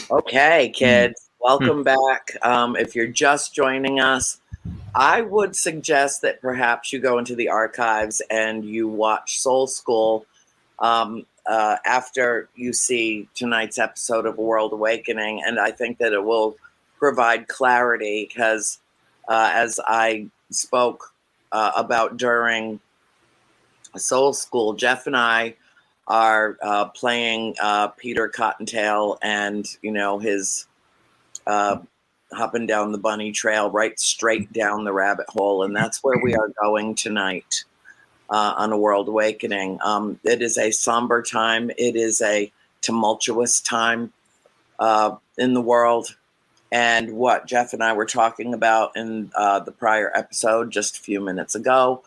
Okay, Mm. kids, welcome back. If you're just joining us, I would suggest that perhaps you go into the archives and you watch Soul School after you see tonight's episode of A World Awakening. And I think that it will provide clarity because, as I spoke about during Soul School, Jeff and I are playing Peter Cottontail and, his uh, hopping down the bunny trail right straight down the rabbit hole. And that's where we are going tonight on A World Awakening. It is a somber time. It is a tumultuous time in the world. And what Jeff and I were talking about in the prior episode just a few minutes ago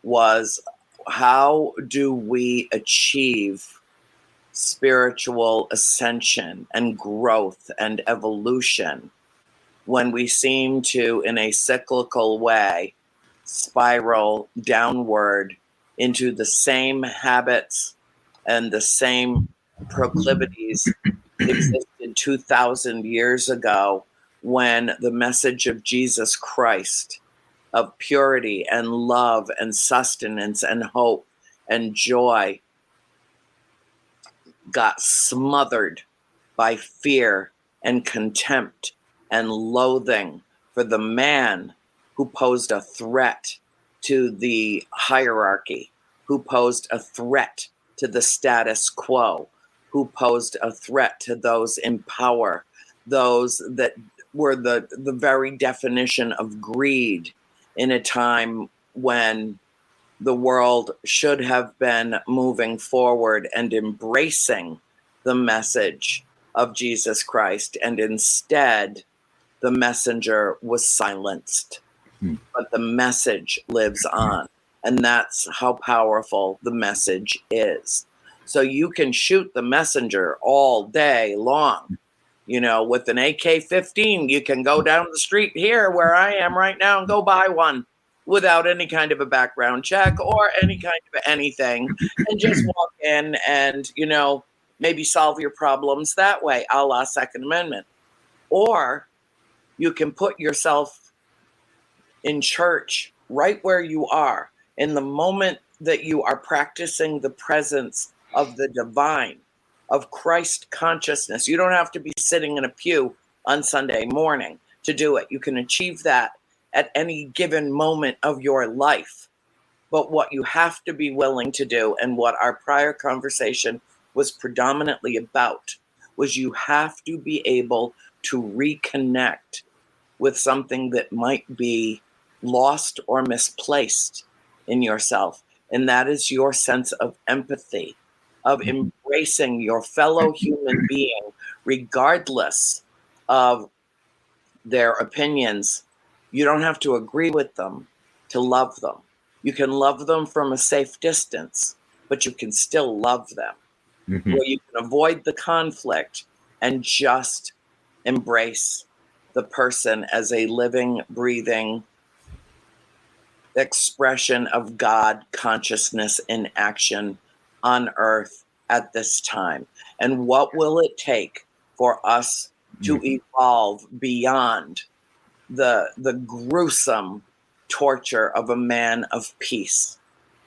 was how do we achieve spiritual ascension and growth and evolution when we seem to, in a cyclical way, spiral downward into the same habits and the same proclivities existed 2,000 years ago when the message of Jesus Christ, of purity and love and sustenance and hope and joy, got smothered by fear and contempt and loathing for the man who posed a threat to the hierarchy, who posed a threat to the status quo, who posed a threat to those in power, those that were the very definition of greed in a time when the world should have been moving forward and embracing the message of Jesus Christ. And instead, the messenger was silenced. But the message lives on. And that's how powerful the message is. So you can shoot the messenger all day long. With an AK-15, you can go down the street here where I am right now and go buy one without any kind of a background check or any kind of anything, and just walk in and, maybe solve your problems that way, a la Second Amendment. Or you can put yourself in church right where you are in the moment that you are practicing the presence of the divine, of Christ consciousness. You don't have to be sitting in a pew on Sunday morning to do it. You can achieve that at any given moment of your life. But what you have to be willing to do, and what our prior conversation was predominantly about, was you have to be able to reconnect with something that might be lost or misplaced in yourself. And that is your sense of empathy, of embracing your fellow human being, regardless of their opinions. You don't have to agree with them to love them. You can love them from a safe distance, but you can still love them. Where you can avoid the conflict and just embrace the person as a living, breathing expression of God consciousness in action on earth at this time. And what will it take for us to evolve beyond the gruesome torture of a man of peace,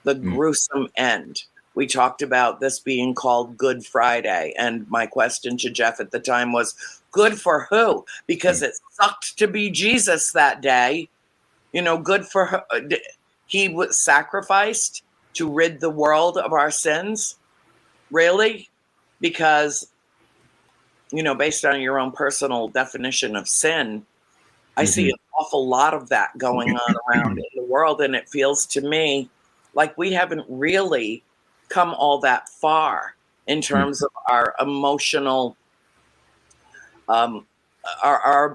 the gruesome end? We talked about this being called Good Friday, and my question to Jeff at the time was, good for who? Because it sucked to be Jesus that day. Good for her. He was sacrificed to rid the world of our sins. Really? Because, based on your own personal definition of sin, I see an awful lot of that going on around in the world. And it feels to me like we haven't really come all that far in terms of our emotional, our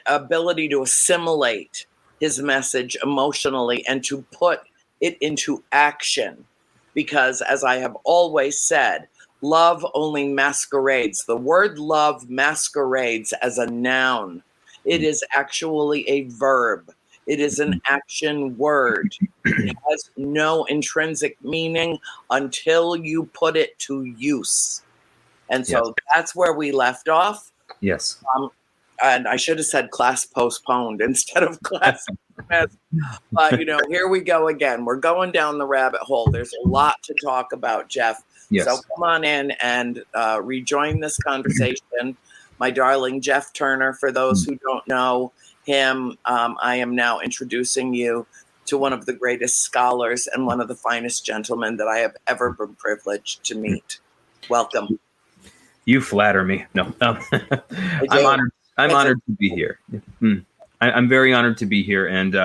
ability to assimilate his message emotionally and to put it into action. Because as I have always said, love only masquerades. The word love masquerades as a noun. It is actually a verb. It is an action word. It has no intrinsic meaning until you put it to use. And so that's where we left off. Yes. And I should have said class postponed instead of class dismissed. But, here we go again. We're going down the rabbit hole. There's a lot to talk about, Jeff. Yes. So come on in and rejoin this conversation. My darling Jeff Turner, for those who don't know him, I am now introducing you to one of the greatest scholars and one of the finest gentlemen that I have ever been privileged to meet. Welcome. You flatter me. No, I'm honored. I'm honored to be here. I'm very honored to be here, and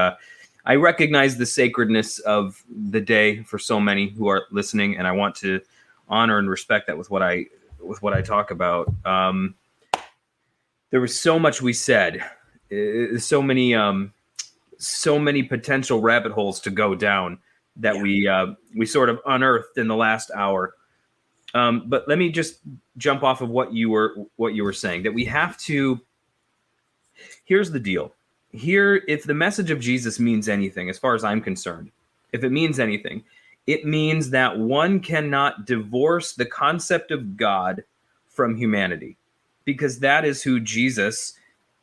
I recognize the sacredness of the day for so many who are listening, and I want to honor and respect that with what I talk about. There was so much we said, so many potential rabbit holes to go down that we sort of unearthed in the last hour. But let me just jump off of what you were saying, that we have to. Here's the deal. Here, if the message of Jesus means anything, as far as I'm concerned, if it means anything, it means that one cannot divorce the concept of God from humanity, because that is who Jesus,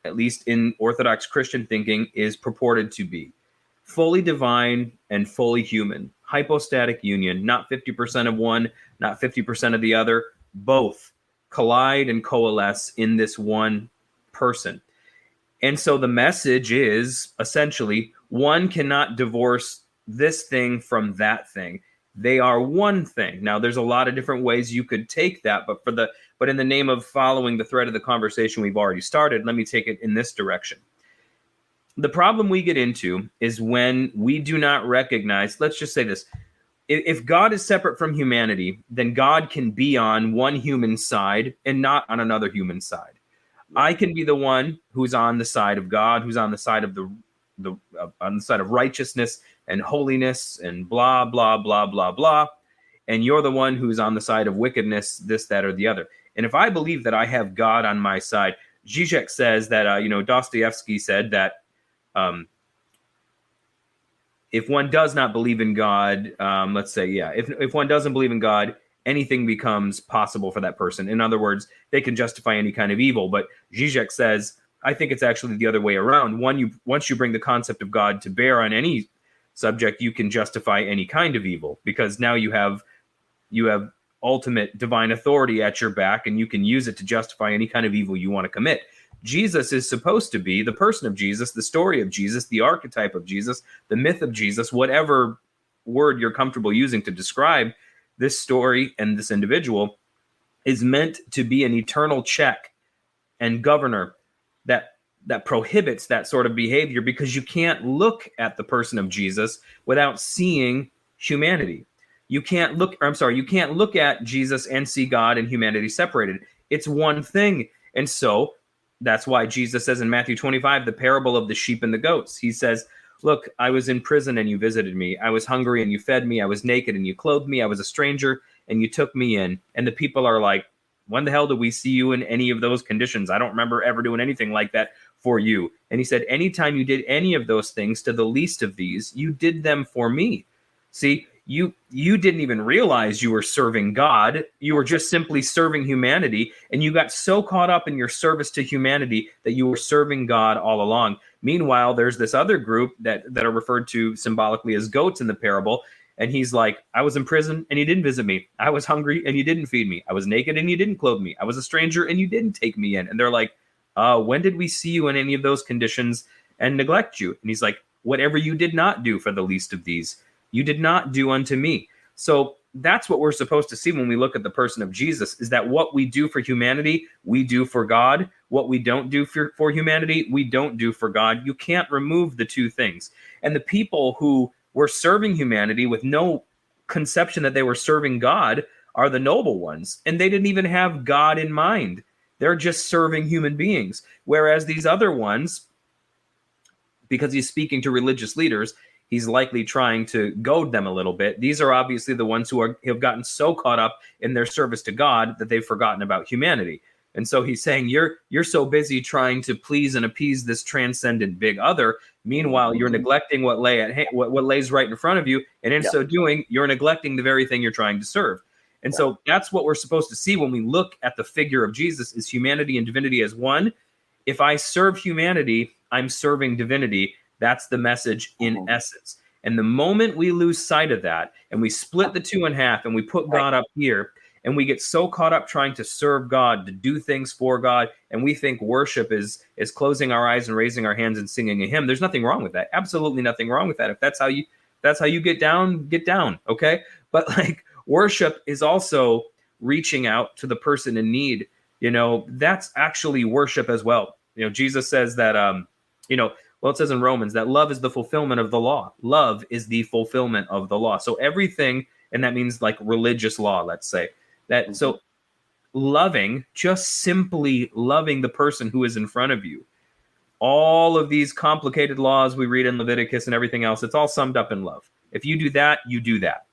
at least in Orthodox Christian thinking, is purported to be. Fully divine and fully human. Hypostatic union, not 50% of one, not 50% of the other. Both collide and coalesce in this one person. And so the message is essentially one cannot divorce this thing from that thing. They are one thing. Now, there's a lot of different ways you could take that, but in the name of following the thread of the conversation we've already started, let me take it in this direction. The problem we get into is when we do not recognize, let's just say this, if God is separate from humanity, then God can be on one human side and not on another human side. I can be the one who's on the side of God, who's on the side of on the side of righteousness and holiness and blah, blah, blah, blah, blah. And you're the one who's on the side of wickedness, this, that, or the other. And if I believe that I have God on my side, Zizek says that, Dostoevsky said that if one does not believe in God, if one doesn't believe in God, anything becomes possible for that person. In other words, they can justify any kind of evil. But Zizek says, I think it's actually the other way around. Once you bring the concept of God to bear on any subject, you can justify any kind of evil, because now you have ultimate divine authority at your back, and you can use it to justify any kind of evil you want to commit. Jesus is supposed to be the person of Jesus, the story of Jesus, the archetype of Jesus, the myth of Jesus, whatever word you're comfortable using to describe this story and this individual, is meant to be an eternal check and governor that prohibits that sort of behavior, because you can't look at the person of Jesus without seeing humanity. You can't look at Jesus and see God and humanity separated. It's one thing. And so that's why Jesus says in Matthew 25, the parable of the sheep and the goats, he says, look, I was in prison and you visited me. I was hungry and you fed me. I was naked and you clothed me. I was a stranger and you took me in. And the people are like, when the hell did we see you in any of those conditions? I don't remember ever doing anything like that for you. And he said, anytime you did any of those things to the least of these, you did them for me. See, you didn't even realize you were serving God. You were just simply serving humanity. And you got so caught up in your service to humanity that you were serving God all along. Meanwhile, there's this other group that are referred to symbolically as goats in the parable. And he's like, I was in prison and you didn't visit me. I was hungry and you didn't feed me. I was naked and you didn't clothe me. I was a stranger and you didn't take me in. And they're like, when did we see you in any of those conditions and neglect you? And he's like, whatever you did not do for the least of these, you did not do unto me. So that's what we're supposed to see when we look at the person of Jesus, is that what we do for humanity, we do for God. What we don't do for humanity, we don't do for God. You can't remove the two things. And the people who were serving humanity with no conception that they were serving God are the noble ones. And they didn't even have God in mind. They're just serving human beings. Whereas these other ones, because he's speaking to religious leaders, he's likely trying to goad them a little bit. These are obviously the ones who have gotten so caught up in their service to God that they've forgotten about humanity. And so he's saying, you're so busy trying to please and appease this transcendent big other. Meanwhile, you're neglecting what lays right in front of you. And in so doing, you're neglecting the very thing you're trying to serve. And so that's what we're supposed to see when we look at the figure of Jesus, is humanity and divinity as one. If I serve humanity, I'm serving divinity. That's the message in essence. And the moment we lose sight of that and we split the two in half and we put God up here and we get so caught up trying to serve God, to do things for God, and we think worship is closing our eyes and raising our hands and singing a hymn, there's nothing wrong with that. Absolutely nothing wrong with that. If that's how you get down, okay? But like, worship is also reaching out to the person in need. That's actually worship as well. Jesus says that, it says in Romans that love is the fulfillment of the law. Love is the fulfillment of the law. So everything, and that means like religious law, let's say. That so loving, just simply loving the person who is in front of you. All of these complicated laws we read in Leviticus and everything else, it's all summed up in love. If you do that, you do that.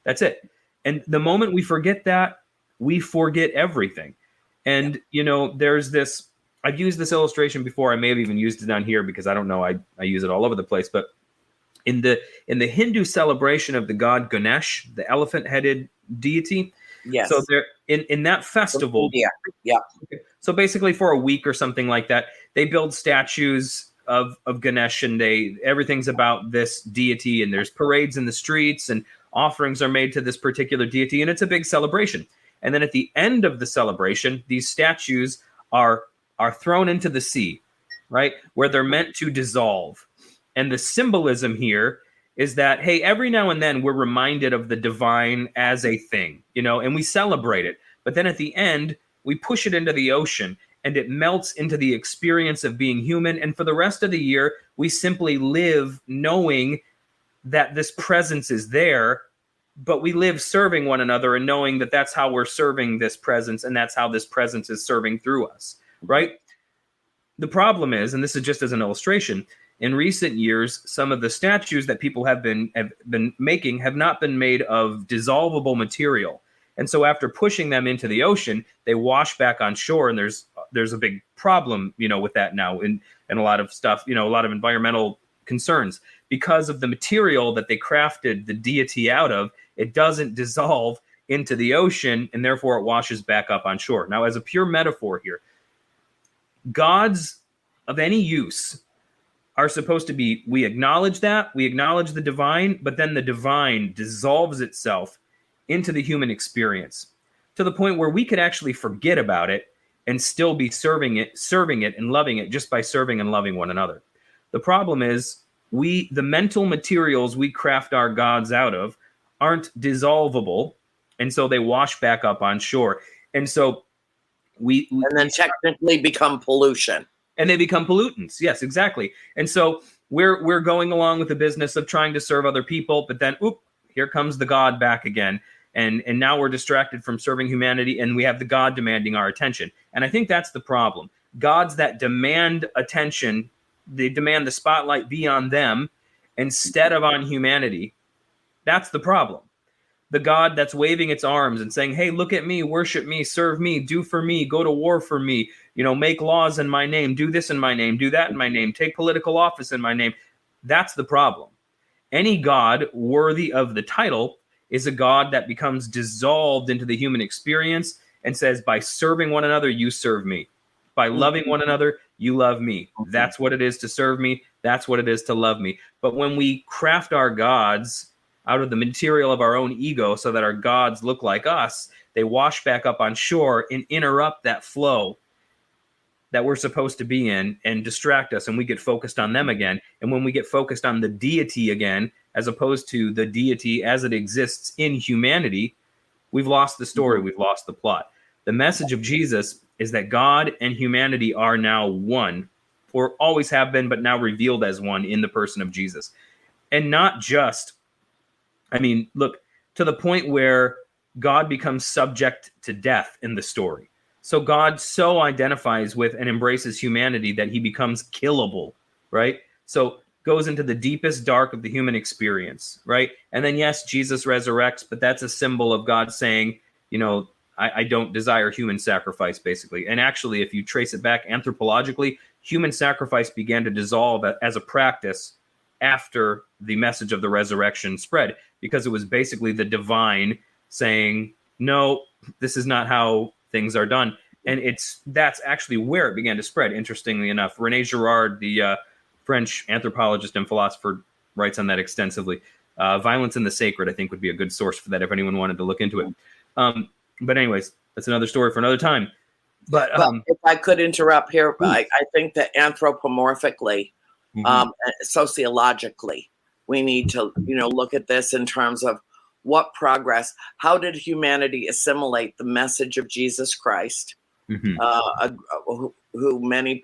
That's it. And the moment we forget that, we forget everything. And, there's this, I've used this illustration before. I may have even used it down here because I don't know. I use it all over the place. But in the Hindu celebration of the god Ganesh, the elephant-headed deity. Yes. So there in that festival. Yeah. So basically for a week or something like that, they build statues of Ganesh, and everything's about this deity, and there's parades in the streets and offerings are made to this particular deity, and it's a big celebration. And then at the end of the celebration, these statues are thrown into the sea, right? Where they're meant to dissolve. And the symbolism here is that, hey, every now and then we're reminded of the divine as a thing, and we celebrate it. But then at the end, we push it into the ocean and it melts into the experience of being human. And for the rest of the year, we simply live knowing that this presence is there, but we live serving one another and knowing that that's how we're serving this presence, and that's how this presence is serving through us, right? The problem is, and this is just as an illustration, in recent years, some of the statues that people have been making have not been made of dissolvable material. And so after pushing them into the ocean, they wash back on shore, and there's a big problem, with that now, and a lot of stuff, a lot of environmental concerns. Because of the material that they crafted the deity out of, it doesn't dissolve into the ocean, and therefore it washes back up on shore. Now, as a pure metaphor here, gods of any use are supposed to be, we acknowledge the divine, but then the divine dissolves itself into the human experience to the point where we could actually forget about it and still be serving it and loving it just by serving and loving one another. The problem is the mental materials we craft our gods out of aren't dissolvable, and so they wash back up on shore. And so we then technically become pollution. And they become pollutants. Yes, exactly. And so we're going along with the business of trying to serve other people, but then, here comes the God back again. And now we're distracted from serving humanity, and we have the God demanding our attention. And I think that's the problem. Gods that demand attention, they demand the spotlight be on them instead of on humanity. That's the problem. The God that's waving its arms and saying, hey, look at me, worship me, serve me, do for me, go to war for me, make laws in my name, do this in my name, do that in my name, take political office in my name. That's the problem. Any God worthy of the title is a God that becomes dissolved into the human experience and says, by serving one another, you serve me. By loving one another, you love me. That's what it is to serve me. That's what it is to love me. But when we craft our gods out of the material of our own ego so that our gods look like us, they wash back up on shore and interrupt that flow that we're supposed to be in and distract us, and we get focused on them again. And when we get focused on the deity again, as opposed to the deity as it exists in humanity, we've lost the story, we've lost the plot. The message of Jesus is that God and humanity are now one, or always have been, but now revealed as one in the person of Jesus. And not just, look, to the point where God becomes subject to death in the story. So God so identifies with and embraces humanity that he becomes killable, right? So goes into the deepest dark of the human experience, right? And then, yes, Jesus resurrects, but that's a symbol of God saying, I don't desire human sacrifice, basically. And actually, if you trace it back anthropologically, human sacrifice began to dissolve as a practice after the message of the resurrection spread, because it was basically the divine saying, no, this is not how things are done. And that's actually where it began to spread, interestingly enough. René Girard, the French anthropologist and philosopher, writes on that extensively. Violence in the Sacred, I think, would be a good source for that if anyone wanted to look into it. But anyways, that's another story for another time. But if I could interrupt here, I think that anthropomorphically, sociologically, we need to, look at this in terms of what progress, how did humanity assimilate the message of Jesus Christ, who many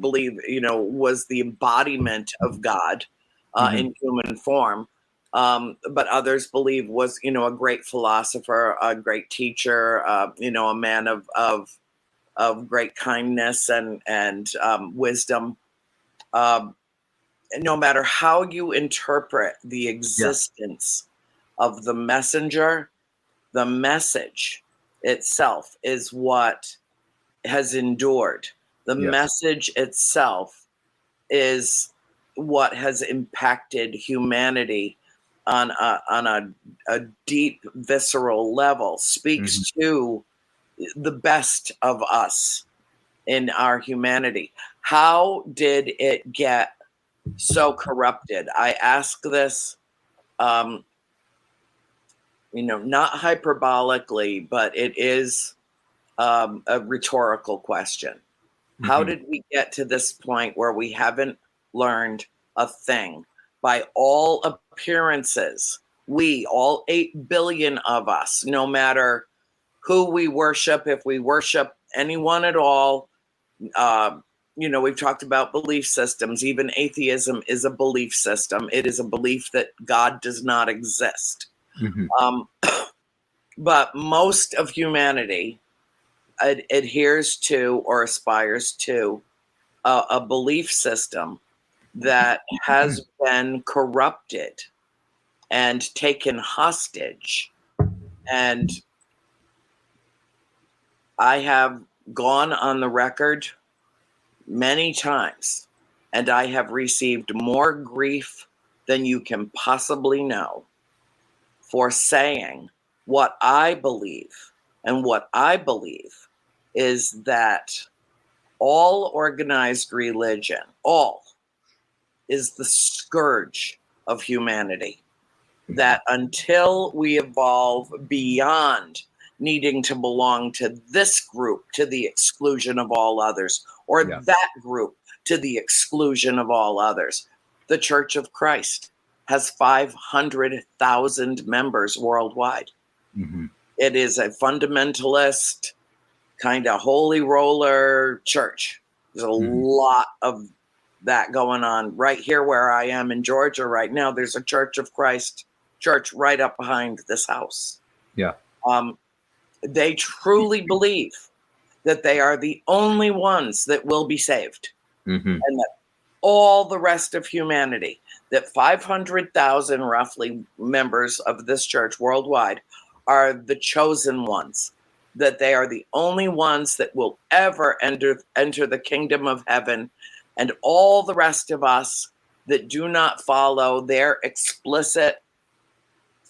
believe, was the embodiment of God in human form. But others believe was, a great philosopher, a great teacher, a man of great kindness and wisdom. No matter how you interpret the existence of the messenger, the message itself is what has endured. The message itself is what has impacted humanity on a deep, visceral level, speaks to the best of us in our humanity. How did it get so corrupted? I ask this, not hyperbolically, but it is a rhetorical question. How did we get to this point where we haven't learned a thing? By all appearances, we, all 8 billion of us, no matter who we worship, if we worship anyone at all, we've talked about belief systems. Even atheism is a belief system. It is a belief that God does not exist. But most of humanity adheres to or aspires to a belief system that has been corrupted and taken hostage. And I have gone on the record many times, and I have received more grief than you can possibly know for saying what I believe. And what I believe is that all organized religion, is the scourge of humanity. That until we evolve beyond needing to belong to this group to the exclusion of all others, or that group to the exclusion of all others, the Church of Christ has 500,000 members worldwide. It is a fundamentalist, kind of holy roller church. There's a lot of that going on right here where I am in Georgia right now. There's a Church of Christ church right up behind this house. They truly believe that they are the only ones that will be saved, and that all the rest of humanity, that 500,000 roughly members of this church worldwide are the chosen ones, that they are the only ones that will ever enter the kingdom of heaven, and all the rest of us that do not follow their explicit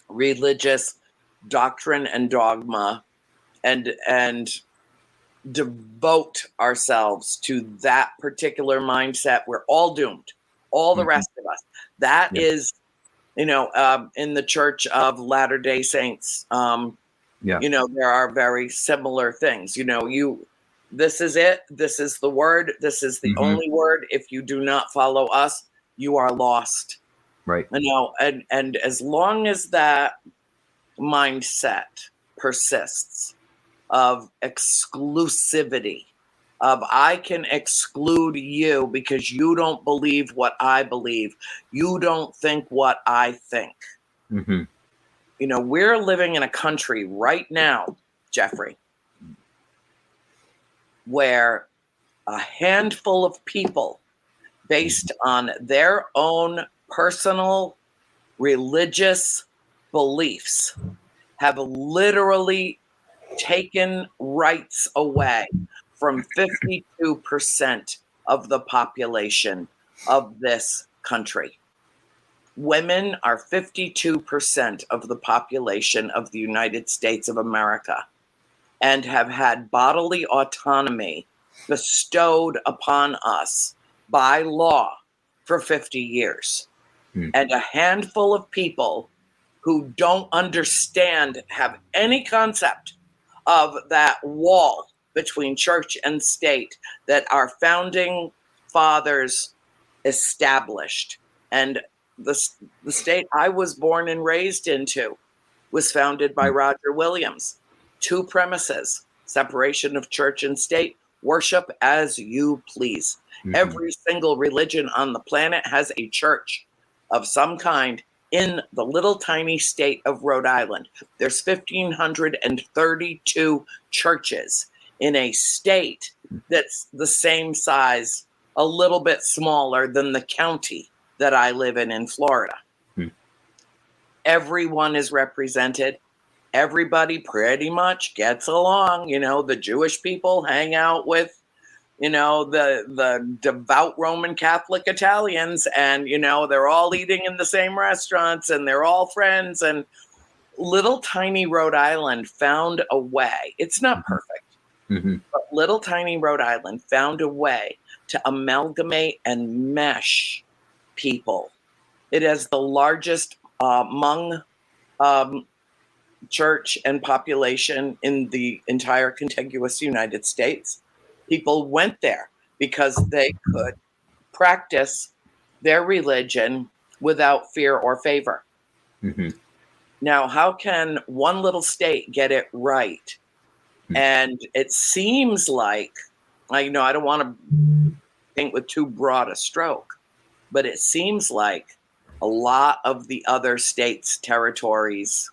religious doctrine and dogma and devote ourselves to that particular mindset, we're all doomed. All the rest of us. That is, in the Church of Latter-day Saints, there are very similar things. This is it. This is the word. This is the only word. If you do not follow us, you are lost. Right. And as long as that mindset persists of exclusivity, of I can exclude you because you don't believe what I believe, you don't think what I think. We're living in a country right now, Jeffrey, where a handful of people, based on their own personal religious beliefs, have literally taken rights away from 52% of the population of this country. Women are 52% of the population of the United States of America and have had bodily autonomy bestowed upon us by law for 50 years. And a handful of people who don't understand, have any concept of that wall between church and state that our founding fathers established. And the state I was born and raised into was founded by Roger Williams. 2 premises: separation of church and state, worship as you please. Every single religion on the planet has a church of some kind in the little tiny state of Rhode Island. There's 1,532 churches in a state that's the same size, a little bit smaller than the county that I live in Florida. Everyone is represented. Everybody pretty much gets along. You know, the Jewish people hang out with, you know, the devout Roman Catholic Italians, and, you know, they're all eating in the same restaurants and they're all friends. And little tiny Rhode Island found a way. It's not perfect, but little tiny Rhode Island found a way to amalgamate and mesh people. It has the largest Hmong church and population in the entire contiguous United States. People went there because they could practice their religion without fear or favor. Now, how can one little state get it right? And it seems like, I don't want to paint with too broad a stroke, but it seems like a lot of the other states, territories,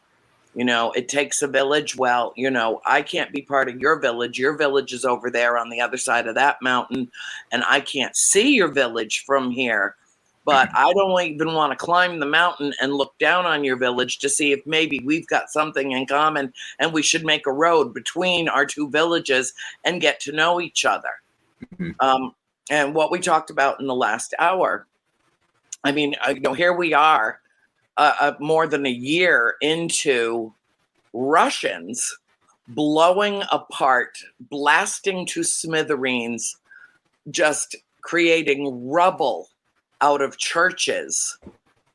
you know, it takes a village. Well, you know, I can't be part of your village. Your village is over there on the other side of that mountain, and I can't see your village from here. But I don't even want to climb the mountain and look down on your village to see if maybe we've got something in common and we should make a road between our 2 villages and get to know each other. And what we talked about in the last hour, I mean, here we are, more than a year into Russians blowing apart, blasting to smithereens, just creating rubble out of churches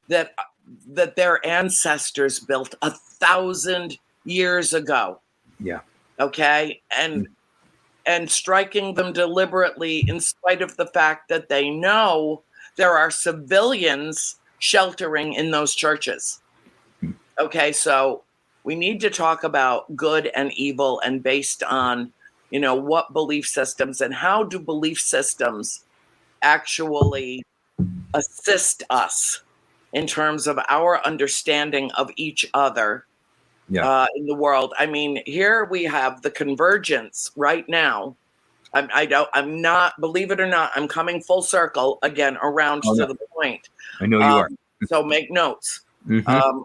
that their ancestors built 1,000 years ago. Yeah. Okay. And striking them deliberately in spite of the fact that they know there are civilians sheltering in those churches. Okay, so we need to talk about good and evil, and based on, you know, what belief systems and how do belief systems actually assist us in terms of our understanding of each other in the world. I mean, here we have the convergence right now. I'm not, believe it or not, I'm coming full circle again around to the point. I know you are. So make notes. I'm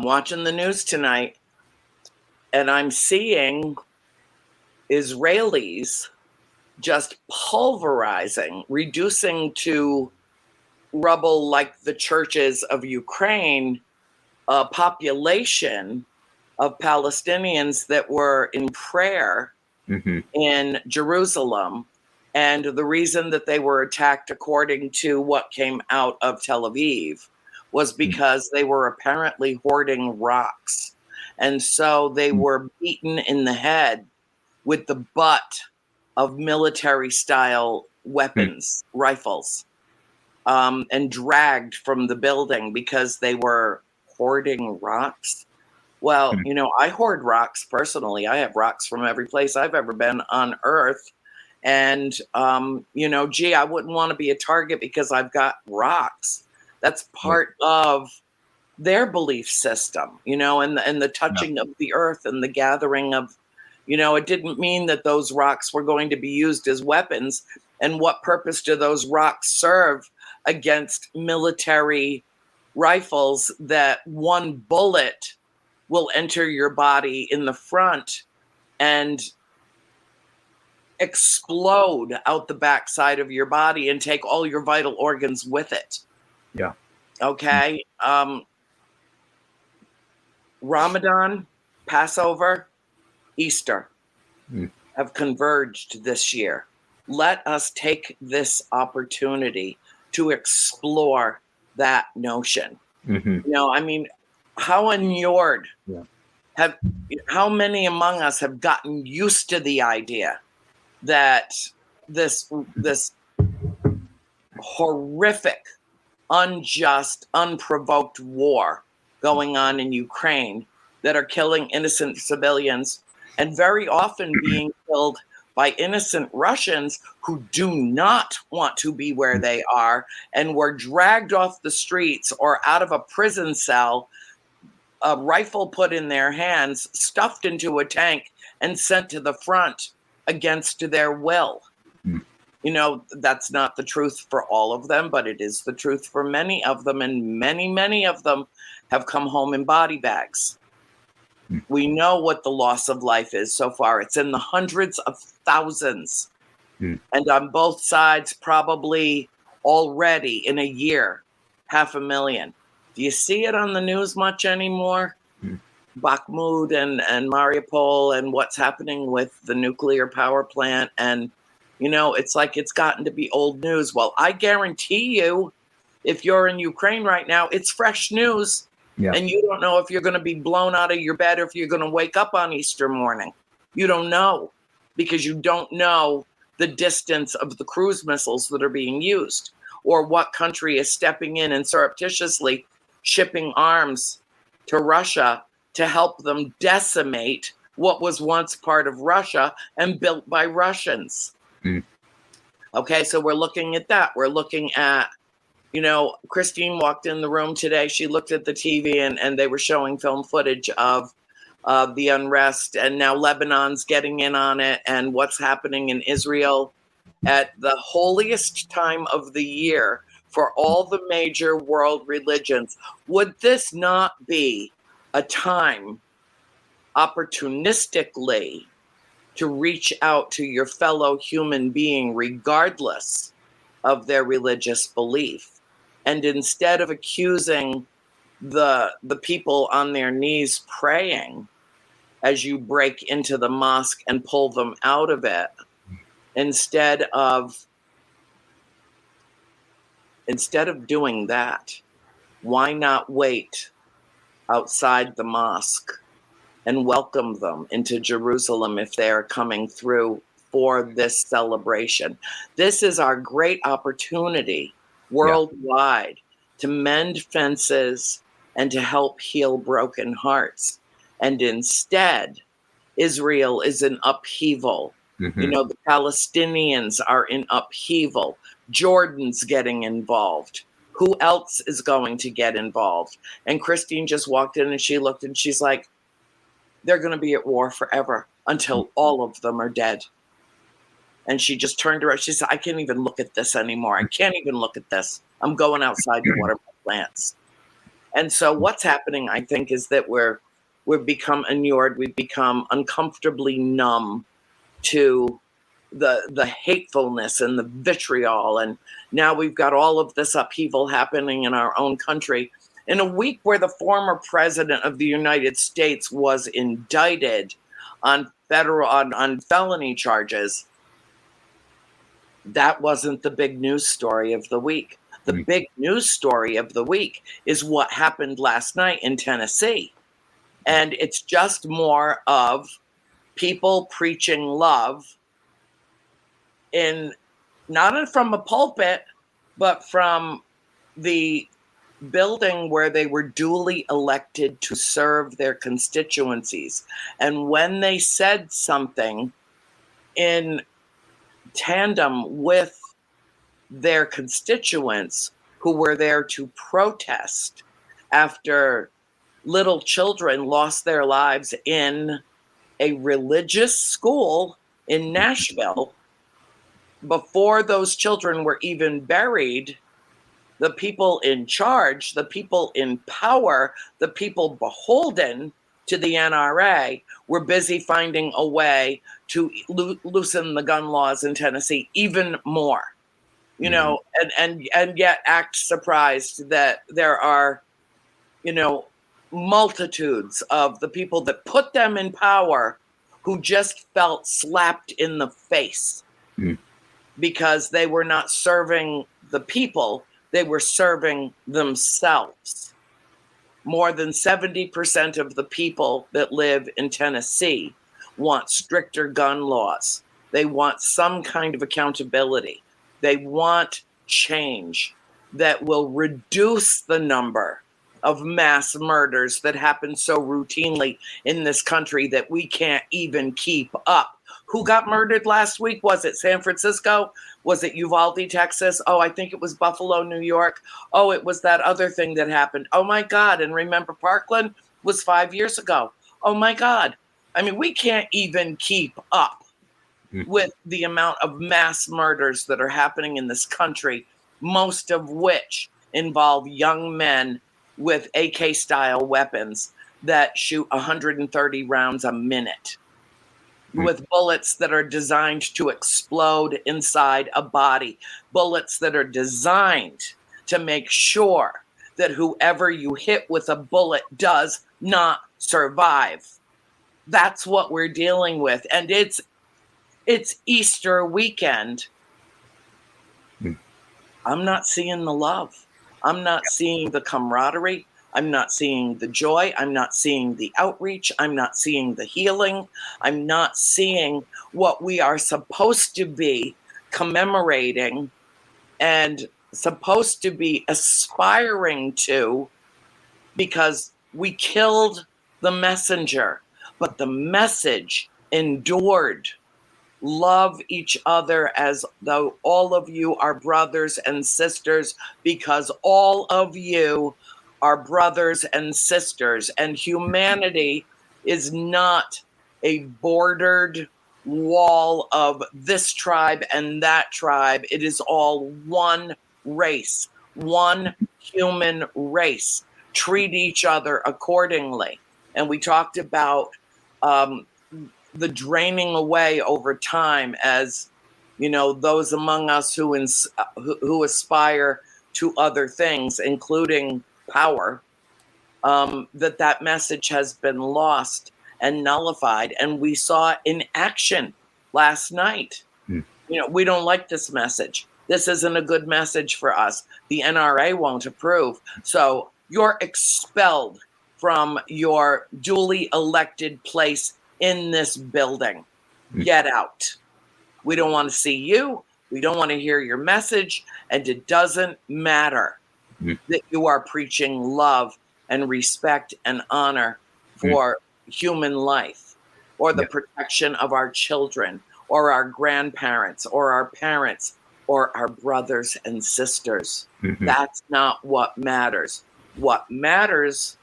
watching the news tonight, and I'm seeing Israelis just pulverizing, reducing to rubble, like the churches of Ukraine, a population of Palestinians that were in prayer in Jerusalem. And the reason that they were attacked, according to what came out of Tel Aviv, was because they were apparently hoarding rocks. And so they were beaten in the head with the butt of military-style weapons, rifles, and dragged from the building because they were hoarding rocks. Well, you know, I hoard rocks personally. I have rocks from every place I've ever been on Earth. And, you know, gee, I wouldn't want to be a target because I've got rocks. That's part of their belief system, you know, and the touching of the earth and the gathering of, you know, it didn't mean that those rocks were going to be used as weapons. And what purpose do those rocks serve against military rifles that one bullet will enter your body in the front and explode out the backside of your body and take all your vital organs with it? Yeah. Okay. Ramadan, Passover, Easter have converged this year. Let us take this opportunity to explore that notion. I mean, how inured how many among us have gotten used to the idea that this horrific, unjust, unprovoked war going on in Ukraine that are killing innocent civilians and very often being killed by innocent Russians who do not want to be where they are and were dragged off the streets or out of a prison cell, a rifle put in their hands, stuffed into a tank, and sent to the front against their will. That's not the truth for all of them, but it is the truth for many of them, and many, many of them have come home in body bags. We know what the loss of life is so far. It's in the hundreds of thousands. And on both sides, probably already in a year, 500,000. Do you see it on the news much anymore? Bakhmut and Mariupol and what's happening with the nuclear power plant. And, it's like it's gotten to be old news. Well, I guarantee you, if you're in Ukraine right now, it's fresh news. Yeah. And you don't know if you're going to be blown out of your bed or if you're going to wake up on Easter morning. You don't know, because you don't know the distance of the cruise missiles that are being used, or what country is stepping in and surreptitiously shipping arms to Russia to help them decimate what was once part of Russia and built by Russians. Okay, so we're looking at that. We're looking at, Christine walked in the room today. She looked at the TV and they were showing film footage of the unrest. And now Lebanon's getting in on it, and what's happening in Israel at the holiest time of the year for all the major world religions. Would this not be a time opportunistically to reach out to your fellow human being, regardless of their religious belief? And instead of accusing the people on their knees praying as you break into the mosque and pull them out of it, instead of doing that, why not wait outside the mosque and welcome them into Jerusalem if they are coming through for this celebration? This is our great opportunity worldwide to mend fences and to help heal broken hearts. And instead, Israel is in upheaval. The Palestinians are in upheaval. Jordan's getting involved. Who else is going to get involved? And Christine just walked in and she looked and she's like, they're going to be at war forever until all of them are dead. And she just turned around. She said, I can't even look at this anymore. I can't even look at this. I'm going outside to water my plants. And so what's happening, I think, is that we've become inured. We've become uncomfortably numb to the hatefulness and the vitriol. And now we've got all of this upheaval happening in our own country. In a week where the former president of the United States was indicted on felony charges, that wasn't the big news story of the week. The big news story of the week is what happened last night in Tennessee. And it's just more of people preaching love not from a pulpit, but from the building where they were duly elected to serve their constituencies. And when they said something in tandem with their constituents who were there to protest after little children lost their lives in a religious school in Nashville, before those children were even buried, the people in charge, the people in power, the people beholden to the NRA were busy finding a way to loosen the gun laws in Tennessee even more. you know, and yet act surprised that there are, you know, multitudes of the people that put them in power who just felt slapped in the face because they were not serving the people, they were serving themselves. More than 70% of the people that live in Tennessee want stricter gun laws. They want some kind of accountability. They want change that will reduce the number of mass murders that happen so routinely in this country that we can't even keep up. Who got murdered last week? Was it San Francisco? Was it Uvalde, Texas? Oh, I think it was Buffalo, New York. Oh, it was that other thing that happened. Oh my God. And remember, Parkland was 5 years ago. Oh my God. I mean, we can't even keep up with the amount of mass murders that are happening in this country, most of which involve young men with AK style weapons that shoot 130 rounds a minute, with bullets that are designed to explode inside a body, bullets that are designed to make sure that whoever you hit with a bullet does not survive. That's what we're dealing with. And it's Easter weekend. I'm not seeing the love. I'm not seeing the camaraderie. I'm not seeing the joy. I'm not seeing the outreach. I'm not seeing the healing. I'm not seeing what we are supposed to be commemorating and supposed to be aspiring to, because we killed the messenger, but the message endured. Love each other as though all of you are brothers and sisters, because all of you are brothers and sisters. And humanity is not a bordered wall of this tribe and that tribe. It is all one race, one human race. Treat each other accordingly. And we talked about the draining away over time, as you know, those among us who aspire to other things, including power, that message has been lost and nullified. And we saw it in action last night. You know, we don't like this message. This isn't a good message for us. The NRA won't approve. So you're expelled from your duly elected place in this building. Get out. We don't want to see you. We don't want to hear your message. And it doesn't matter that you are preaching love and respect and honor for human life, or the protection of our children, or our grandparents, or our parents, or our brothers and sisters. That's not what matters. What matters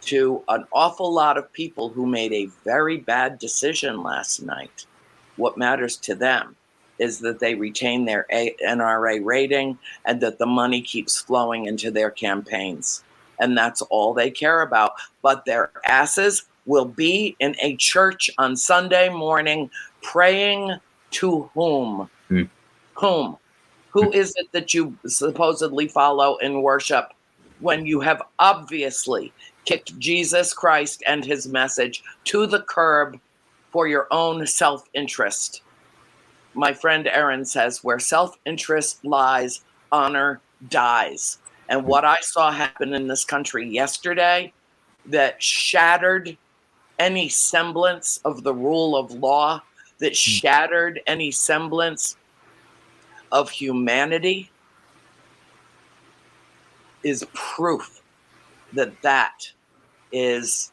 to an awful lot of people who made a very bad decision last night, what matters to them is that they retain their NRA rating and that the money keeps flowing into their campaigns. And that's all they care about. But their asses will be in a church on Sunday morning praying to whom? Whom? Who is it that you supposedly follow and worship when you have obviously kicked Jesus Christ and his message to the curb for your own self-interest? My friend Aaron says, where self-interest lies, honor dies. And what I saw happen in this country yesterday that shattered any semblance of the rule of law, that shattered any semblance of humanity, is proof that that is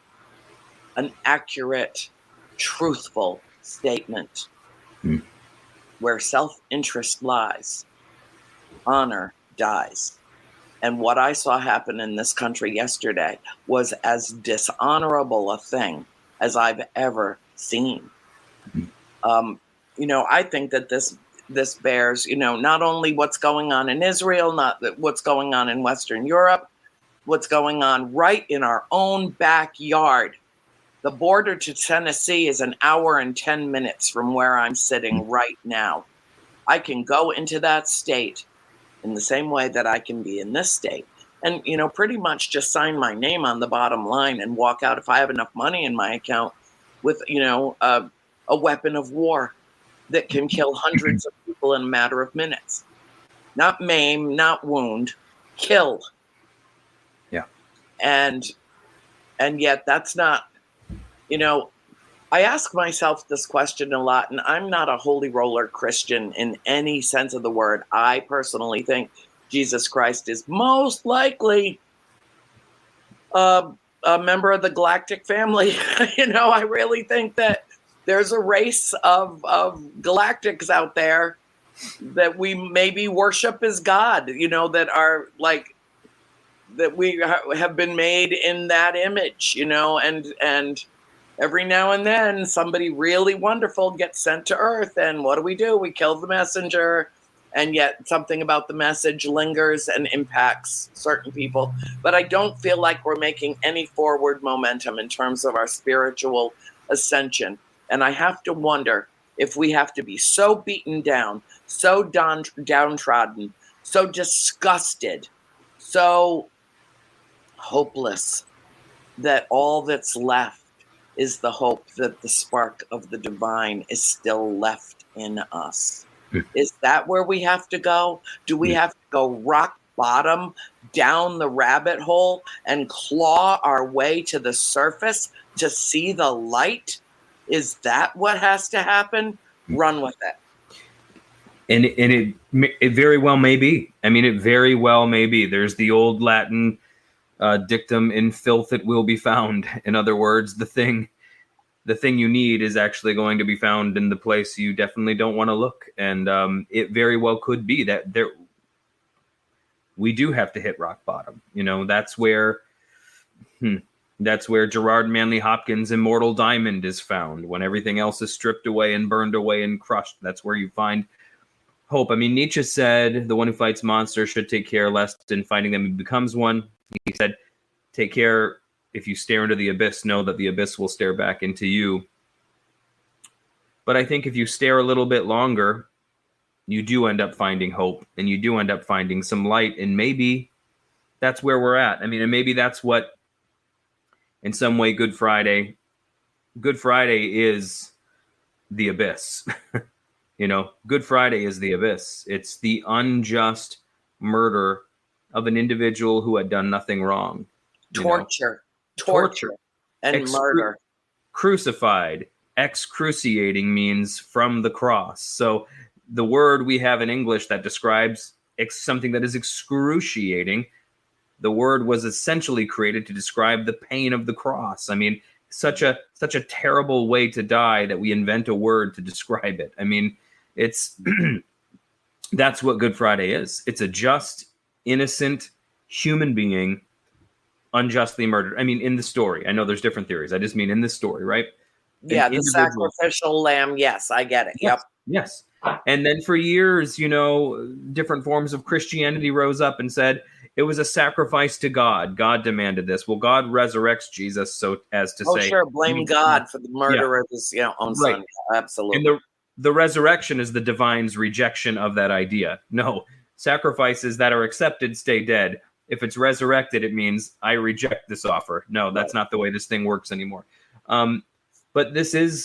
an accurate, truthful statement. Where self-interest lies, honor dies. And what I saw happen in this country yesterday was as dishonorable a thing as I've ever seen. You know, I think that this bears, you know, not only what's going on in Israel, not what's going on in Western Europe, what's going on right in our own backyard. The border to Tennessee is an hour and 10 minutes from where I'm sitting right now. I can go into that state in the same way that I can be in this state. And, pretty much just sign my name on the bottom line and walk out if I have enough money in my account with, a weapon of war that can kill hundreds of people in a matter of minutes. Not maim, not wound, kill. Yeah. And yet that's not, I ask myself this question a lot, and I'm not a holy roller Christian in any sense of the word. I personally think Jesus Christ is most likely a member of the galactic family. I really think that there's a race of galactics out there that we maybe worship as God, that are like, that we have been made in that image, and every now and then somebody really wonderful gets sent to Earth, and what do? We kill the messenger, and yet something about the message lingers and impacts certain people. But I don't feel like we're making any forward momentum in terms of our spiritual ascension. And I have to wonder if we have to be so beaten down, so downtrodden, so disgusted, so hopeless, that all that's left is the hope that the spark of the divine is still left in us. Is that where we have to go? Do we have to go rock bottom down the rabbit hole and claw our way to the surface to see the light? Is that what has to happen? Run with it. And it very well may be. I mean, it very well may be. There's the old Latin dictum, in filth it will be found. In other words, the thing you need is actually going to be found in the place you definitely don't want to look. And it very well could be that we do have to hit rock bottom. That's where Gerard Manley Hopkins' immortal diamond is found, when everything else is stripped away and burned away and crushed. That's where you find hope. I mean, Nietzsche said the one who fights monsters should take care lest in fighting them he becomes one. He said, take care. If you stare into the abyss, know that the abyss will stare back into you. But I think if you stare a little bit longer, you do end up finding hope, and you do end up finding some light. And maybe that's where we're at. I mean, and maybe that's what, in some way, Good Friday is the abyss. Good Friday is the abyss. It's the unjust murder of an individual who had done nothing wrong. Torture and murder. Crucified. Excruciating means from the cross. So the word we have in English that describes something that is excruciating, the word was essentially created to describe the pain of the cross. I mean, such a terrible way to die that we invent a word to describe it. I mean, it's that's what Good Friday is. It's a just, innocent human being unjustly murdered. I mean, in the story. I know there's different theories. I just mean in this story, right? Yeah, the sacrificial lamb. Yes, I get it. Yes, yes. And then for years, different forms of Christianity rose up and said it was a sacrifice to God. God demanded this. Well, God resurrects Jesus, so as to say, sure, blame God for the murder of his own son. Absolutely. And the resurrection is the divine's rejection of that idea. No, sacrifices that are accepted stay dead. If it's resurrected, it means I reject this offer. No, that's not the way this thing works anymore. But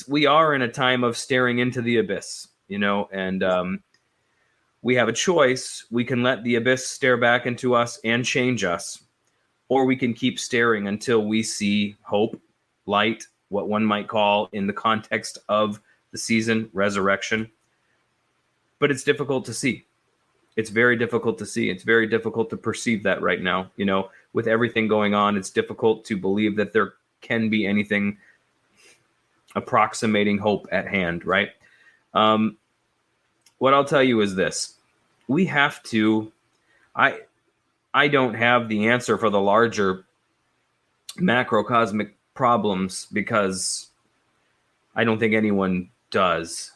we are in a time of staring into the abyss, and we have a choice. We can let the abyss stare back into us and change us, or we can keep staring until we see hope, light, what one might call, in the context of the season, resurrection. But it's difficult to see. It's very difficult to see. It's very difficult to perceive that right now. With everything going on, it's difficult to believe that there can be anything approximating hope at hand, right? What I'll tell you is this. We have to, I don't have the answer for the larger macrocosmic problems, because I don't think anyone does.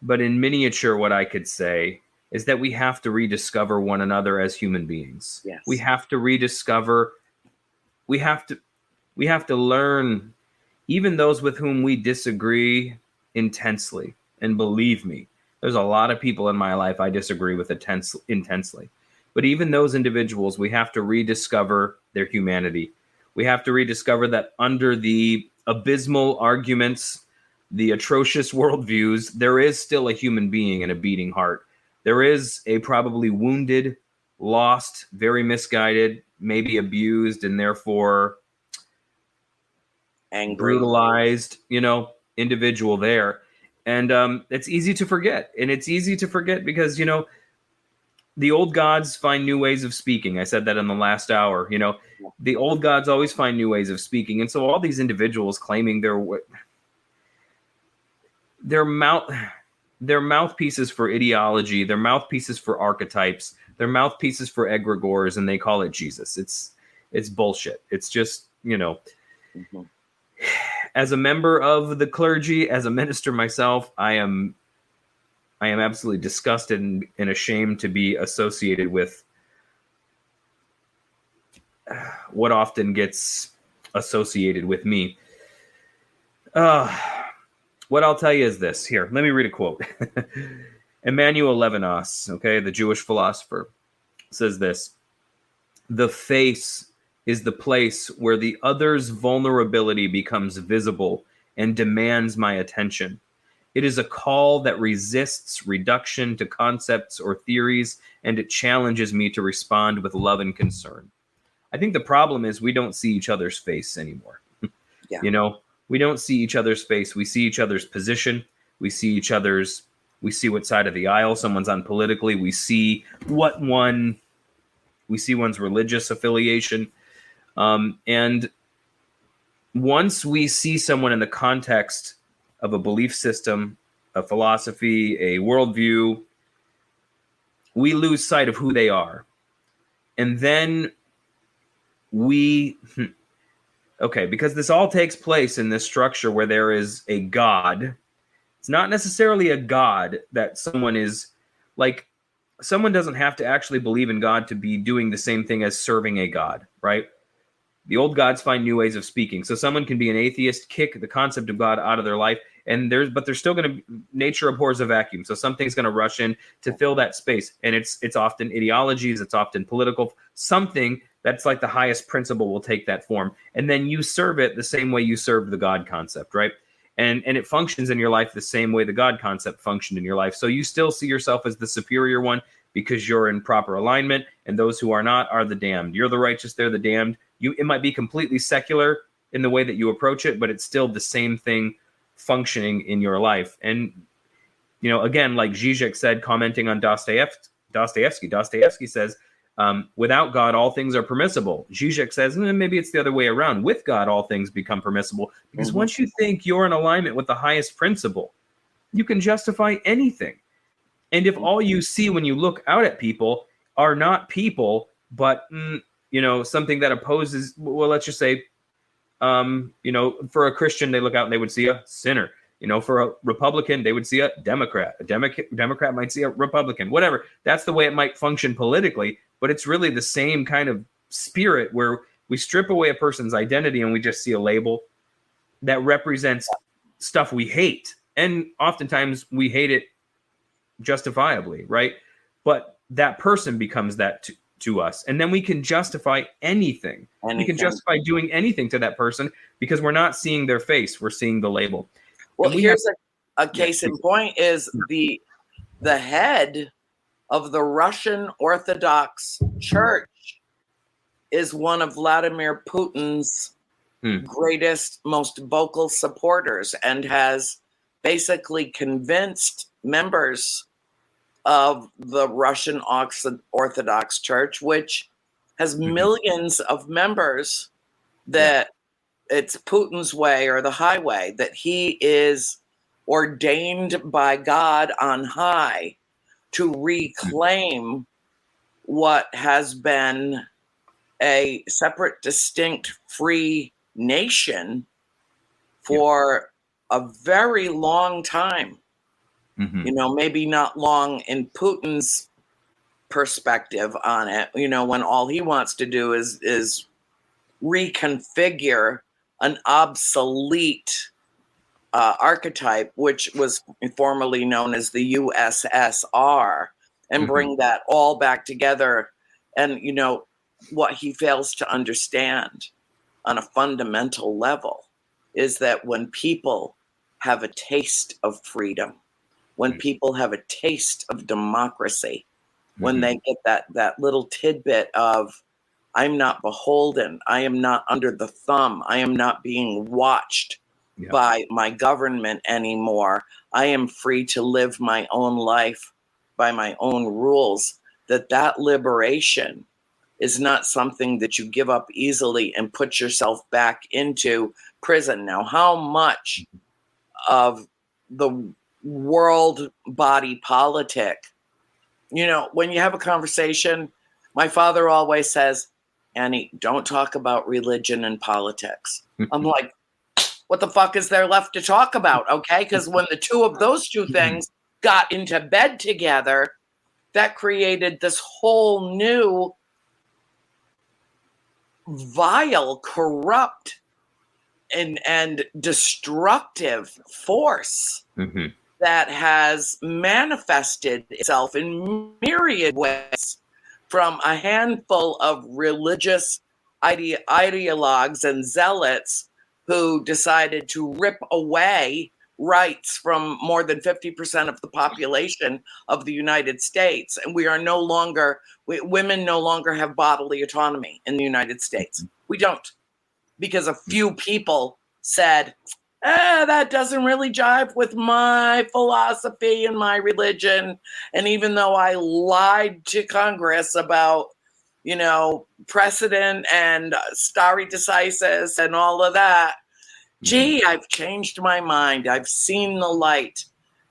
But in miniature, what I could say is that we have to rediscover one another as human beings. Yes. We have to rediscover, we have to learn, even those with whom we disagree intensely. And believe me, There's a lot of people in my life I disagree with intensely. But even those individuals, we have to rediscover their humanity. We have to rediscover that under the abysmal arguments, the atrocious worldviews, there is still a human being and a beating heart. There is a probably wounded, lost, very misguided, maybe abused, and therefore angry, brutalized, individual there. And it's easy to forget. And it's easy to forget because, the old gods find new ways of speaking. I said that in the last hour. The old gods always find new ways of speaking. And so all these individuals claiming their mouthpieces for ideology, their mouthpieces for archetypes, their mouthpieces for egregores, and they call it Jesus. It's bullshit. It's just, Mm-hmm. As a member of the clergy, as a minister myself, I am absolutely disgusted and ashamed to be associated with what often gets associated with me. What I'll tell you is this. Here, let me read a quote. Emmanuel Levinas, okay, the Jewish philosopher, says this: "The face is the place where the other's vulnerability becomes visible and demands my attention. It is a call that resists reduction to concepts or theories, and it challenges me to respond with love and concern." I think the problem is we don't see each other's face anymore. Yeah. We don't see each other's face. We see each other's position. We see what side of the aisle someone's on politically. We see one's religious affiliation. And once we see someone in the context of a belief system, a philosophy, a worldview, we lose sight of who they are. And then because this all takes place in this structure where there is a God. It's not necessarily a God that someone is like, someone doesn't have to actually believe in God to be doing the same thing as serving a God, right? The old gods find new ways of speaking. So someone can be an atheist, kick the concept of God out of their life, but they're still going to, nature abhors a vacuum. So something's going to rush in to fill that space. And it's often ideologies, it's often political, something that's like the highest principle will take that form. And then you serve it the same way you serve the God concept, right? And it functions in your life the same way the God concept functioned in your life. So you still see yourself as the superior one because you're in proper alignment, and those who are not are the damned. You're the righteous, they're the damned. It might be completely secular in the way that you approach it, but it's still the same thing functioning in your life. And, again, like Zizek said, commenting on Dostoevsky says, without God, all things are permissible. Zizek says, maybe it's the other way around. With God, all things become permissible. Because once you think you're in alignment with the highest principle, you can justify anything. And if all you see when you look out at people are not people, but, something that opposes, well, let's just say, for a Christian, they look out and they would see a sinner. For a Republican, they would see a Democrat. A Democrat might see a Republican, whatever. That's the way it might function politically. But it's really the same kind of spirit where we strip away a person's identity and we just see a label that represents stuff we hate. And oftentimes we hate it justifiably, right? But that person becomes that to us. And then we can justify anything. We can justify doing anything to that person because we're not seeing their face. We're seeing the label. Well, here's a case in point is the head of the Russian Orthodox Church is one of Vladimir Putin's greatest, most vocal supporters, and has basically convinced members of the Russian Orthodox Church, which has millions of members, that it's Putin's way or the highway, that he is ordained by God on high to reclaim what has been a separate, distinct, free nation for a very long time. Maybe not long in Putin's perspective on it, when all he wants to do is reconfigure an obsolete archetype, which was formerly known as the USSR, and bring that all back together. And, you know, what he fails to understand on a fundamental level is that when people have a taste of freedom, when people have a taste of democracy, when they get that little tidbit of, I'm not beholden, I am not under the thumb, I am not being watched by my government anymore, I am free to live my own life by my own rules, that liberation is not something that you give up easily and put yourself back into prison. Now, how much of the world body politic, you know, when you have a conversation, my father always says, Annie, don't talk about religion and politics. I'm like, what the fuck is there left to talk about? Okay. Because when the two of those two things got into bed together, that created this whole new vile, corrupt, and destructive force that has manifested itself in myriad ways from a handful of religious ideologues and zealots who decided to rip away rights from more than 50% of the population of the United States. And we are no longer, women no longer have bodily autonomy in the United States. We don't, because a few people said, that doesn't really jive with my philosophy and my religion. And even though I lied to Congress about, you know, precedent and stare decisis and all of that, gee, I've changed my mind. I've seen the light.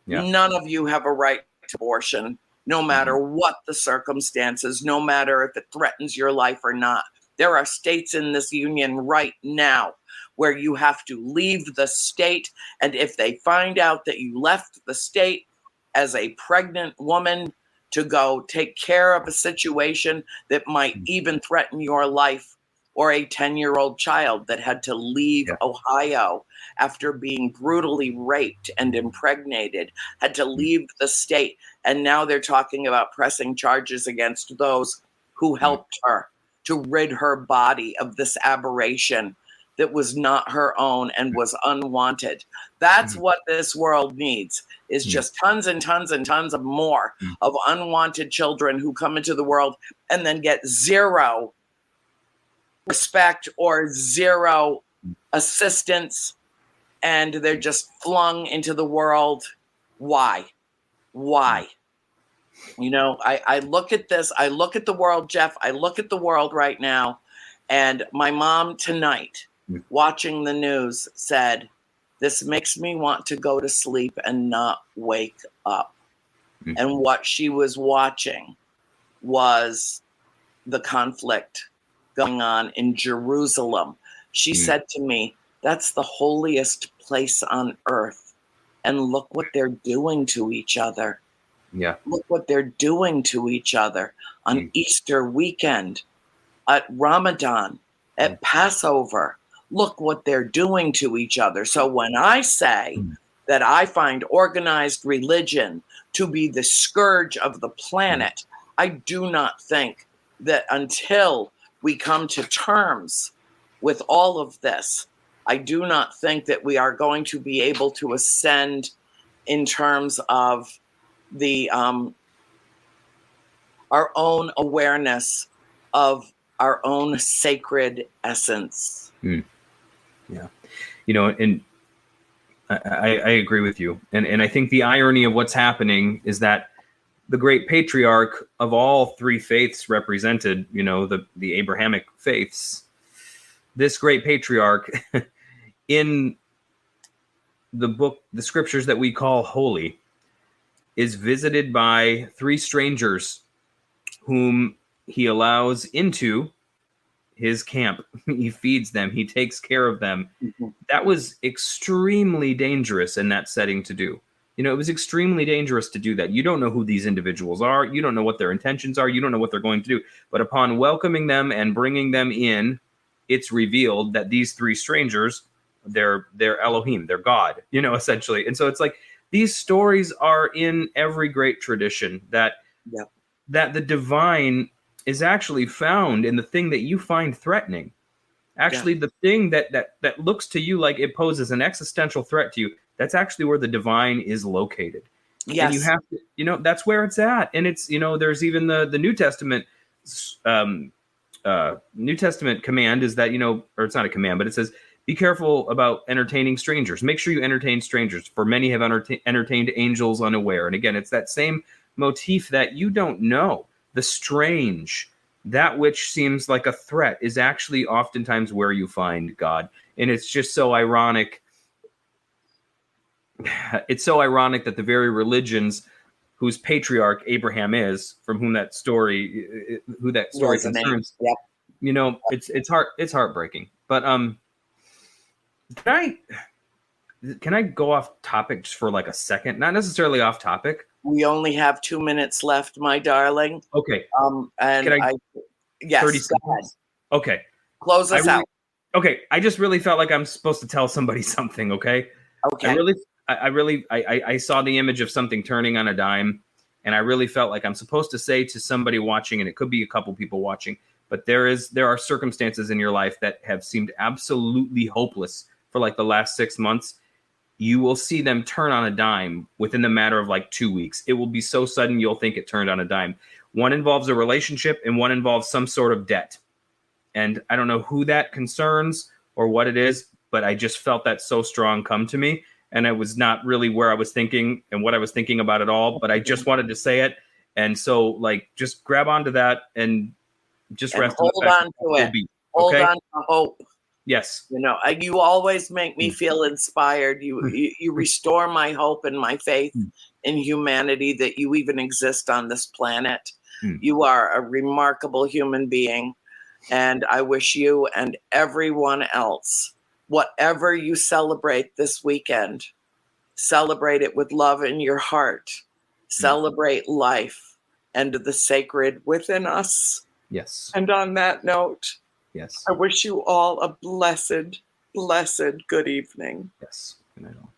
None of you have a right to abortion, no matter what the circumstances, no matter if it threatens your life or not. There are states in this union right now where you have to leave the state. And if they find out that you left the state as a pregnant woman to go take care of a situation that might even threaten your life, or a 10-year-old child that had to leave Ohio after being brutally raped and impregnated, had to leave the state. And now they're talking about pressing charges against those who helped her to rid her body of this aberration that was not her own and was unwanted. That's what this world needs, is just tons and tons and tons of more of unwanted children who come into the world and then get zero respect or zero assistance, and they're just flung into the world. Why? You know, I look at this, I look at the world, Jeff, I look at the world right now, and my mom tonight, watching the news, said, this makes me want to go to sleep and not wake up. And what she was watching was the conflict going on in Jerusalem. She said to me, that's the holiest place on earth. And look what they're doing to each other. Look what they're doing to each other on Easter weekend, at Ramadan, at Passover. Look what they're doing to each other. So when I say that I find organized religion to be the scourge of the planet, I do not think that until we come to terms with all of this, I do not think that we are going to be able to ascend in terms of the our own awareness of our own sacred essence. Yeah, you know, and I agree with you, and I think the irony of what's happening is that the great patriarch of all three faiths represented, you know, the Abrahamic faiths, this great patriarch in the book, the scriptures that we call holy, is visited by three strangers whom he allows into his camp. He feeds them. He takes care of them. That was extremely dangerous in that setting to do. You know, it was extremely dangerous to do that. You don't know who these individuals are. You don't know what their intentions are. You don't know what they're going to do. But upon welcoming them and bringing them in, it's revealed that these three strangers their Elohim, their God, essentially. And so it's like these stories are in every great tradition that Yep. that the divine is actually found in the thing that you find threatening. Actually, the thing that looks to you like it poses an existential threat to you, that's actually where the divine is located. Yes. And you have to, that's where it's at. And it's, there's even the New Testament, New Testament command is that, or it's not a command, but it says, be careful about entertaining strangers. Make sure you entertain strangers, for many have entertained angels unaware. And again, it's that same motif that you don't know. The strange, that which seems like a threat, is actually oftentimes where you find God. And it's just so ironic. It's so ironic that the very religions whose patriarch Abraham is, from whom that story concerns, yep. It's heartbreaking. But can I go off topic just for like a second? Not necessarily off topic. We only have 2 minutes left, my darling. Okay. And yes, 30 go ahead. Okay. Close us out. Okay. I just really felt like I'm supposed to tell somebody something. Okay. Okay. I saw the image of something turning on a dime, and I really felt like I'm supposed to say to somebody watching, and it could be a couple people watching, but there are circumstances in your life that have seemed absolutely hopeless for like the last 6 months. You will see them turn on a dime within the matter of like 2 weeks. It will be so sudden you'll think it turned on a dime. One involves a relationship and one involves some sort of debt. And I don't know who that concerns or what it is, but I just felt that so strong come to me. And it was not really where I was thinking and what I was thinking about at all, but I just wanted to say it. And so like, just grab onto that and just rest. Hold on to it. Hold on to hope. Yes. You always make me feel inspired. You restore my hope and my faith in humanity, that you even exist on this planet. You are a remarkable human being. And I wish you and everyone else, whatever you celebrate this weekend, celebrate it with love in your heart. Celebrate life and the sacred within us. Yes. And on that note, yes, I wish you all a blessed good evening. Yes. Good night all.